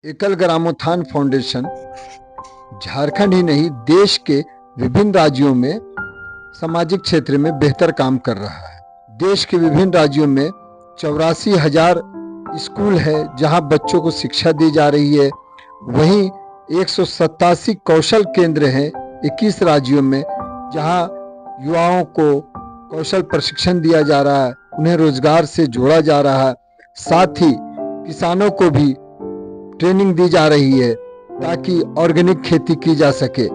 एकल ग्रामोत्थान फाउंडेशन झारखंड ही नहीं देश के विभिन्न राज्यों में सामाजिक क्षेत्र में बेहतर काम कर रहा है। देश के विभिन्न राज्यों में 84,000 स्कूल है जहां बच्चों को शिक्षा दी जा रही है। वहीं 187 कौशल केंद्र हैं 21 राज्यों में जहां युवाओं को कौशल प्रशिक्षण दिया जा रहा है, उन्हें रोजगार से जोड़ा जा रहा है। साथ ही किसानों को भी ट्रेनिंग दी जा रही है ताकि ऑर्गेनिक खेती की जा सके।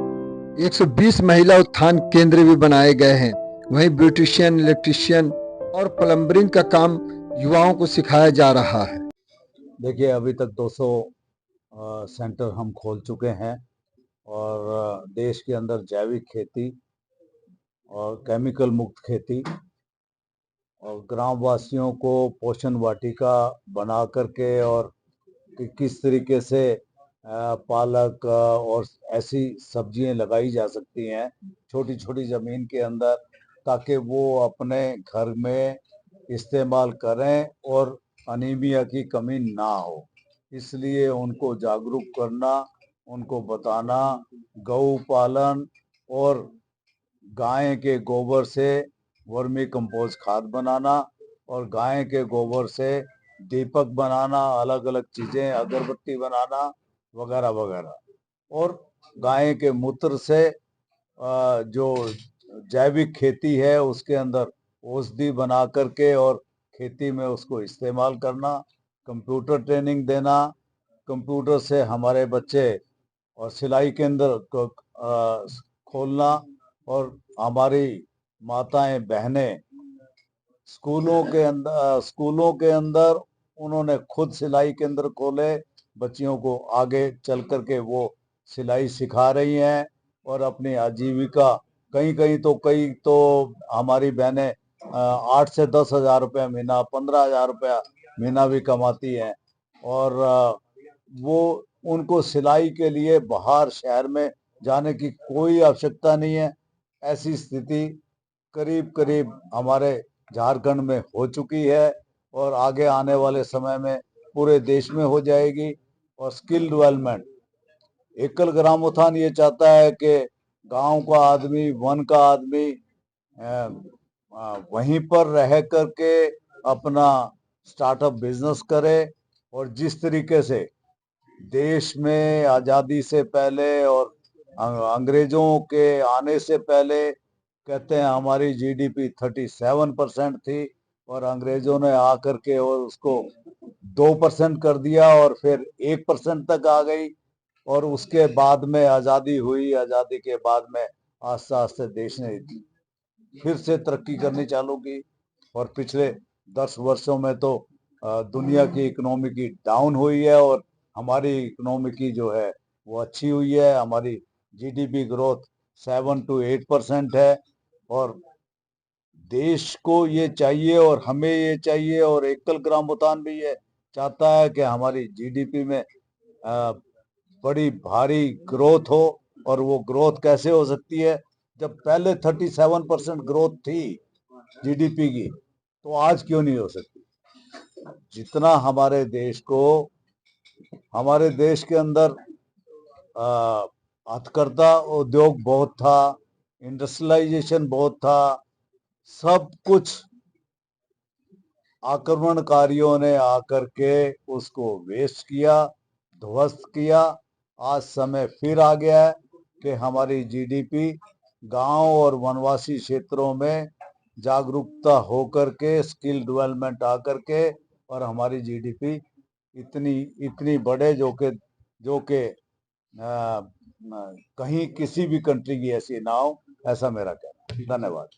120 महिला उत्थान केंद्र भी बनाए गए हैं। वहीं ब्यूटिशियन, इलेक्ट्रिशियन और प्लम्बरिंग का काम युवाओं को सिखाया जा रहा है। देखिए, अभी तक 200 सेंटर हम खोल चुके हैं और देश के अंदर जैविक खेती और केमिकल मुक्त खेती और ग्राम वासियों को पोषण वाटिका बना करके और किस तरीके से पालक और ऐसी सब्जियां लगाई जा सकती हैं छोटी छोटी ज़मीन के अंदर, ताकि वो अपने घर में इस्तेमाल करें और अनीमिया की कमी ना हो। इसलिए उनको जागरूक करना, उनको बताना, गौ पालन और गाय के गोबर से वर्मी कंपोस्ट खाद बनाना और गाय के गोबर से दीपक बनाना, अलग अलग चीज़ें, अगरबत्ती बनाना वगैरह वगैरह। और गाय के मूत्र से जो जैविक खेती है उसके अंदर औषधि बना करके और खेती में उसको इस्तेमाल करना, कंप्यूटर ट्रेनिंग देना, कंप्यूटर से हमारे बच्चे और सिलाई केंद्र को खोलना और हमारी माताएं बहनें स्कूलों के अंदर उन्होंने खुद सिलाई केंद्र खोले, बच्चियों को आगे चल करके वो सिलाई सिखा रही हैं और अपनी आजीविका कई तो हमारी बहनें 8 से 10,000 रुपया महीना, 15,000 रुपया महीना भी कमाती हैं। और वो उनको सिलाई के लिए बाहर शहर में जाने की कोई आवश्यकता नहीं है। ऐसी स्थिति करीब करीब हमारे झारखंड में हो चुकी है और आगे आने वाले समय में पूरे देश में हो जाएगी। और स्किल डेवलपमेंट, एकल ग्रामोत्थान ये चाहता है कि गांव का आदमी, वन का आदमी वहीं पर रह करके अपना स्टार्टअप बिजनेस करे। और जिस तरीके से देश में आज़ादी से पहले और अंग्रेजों के आने से पहले कहते हैं हमारी जीडीपी 37% थी और अंग्रेजों ने आकर के और उसको 2% कर दिया और फिर 1% तक आ गई। और उसके बाद में आज़ादी हुई, आज़ादी के बाद में आस्ते आस्ते देश ने फिर से तरक्की करनी चालू की। और पिछले 10 वर्षों में तो दुनिया की इकोनॉमी की डाउन हुई है और हमारी इकोनॉमी की जो है वो अच्छी हुई है। हमारी जीडीपी ग्रोथ 7 to 8% है। और देश को ये चाहिए और हमें ये चाहिए और एकल ग्रामोत्थान भी ये चाहता है कि हमारी जीडीपी में बड़ी भारी ग्रोथ हो। और वो ग्रोथ कैसे हो सकती है जब पहले 37% ग्रोथ थी जीडीपी की, तो आज क्यों नहीं हो सकती? जितना हमारे देश के अंदर हथकरघा उद्योग बहुत था, इंडस्ट्रियलाइजेशन बहुत था, सब कुछ आक्रमणकारियों ने आकर के उसको वेस्ट किया, ध्वस्त किया। आज समय फिर आ गया है कि हमारी जीडीपी गांव और वनवासी क्षेत्रों में जागरूकता होकर के, स्किल डेवलपमेंट आकर के और हमारी जीडीपी इतनी इतनी बढ़े जो कि कहीं किसी भी कंट्री की ऐसी ना हो। ऐसा मेरा कहना है। धन्यवाद।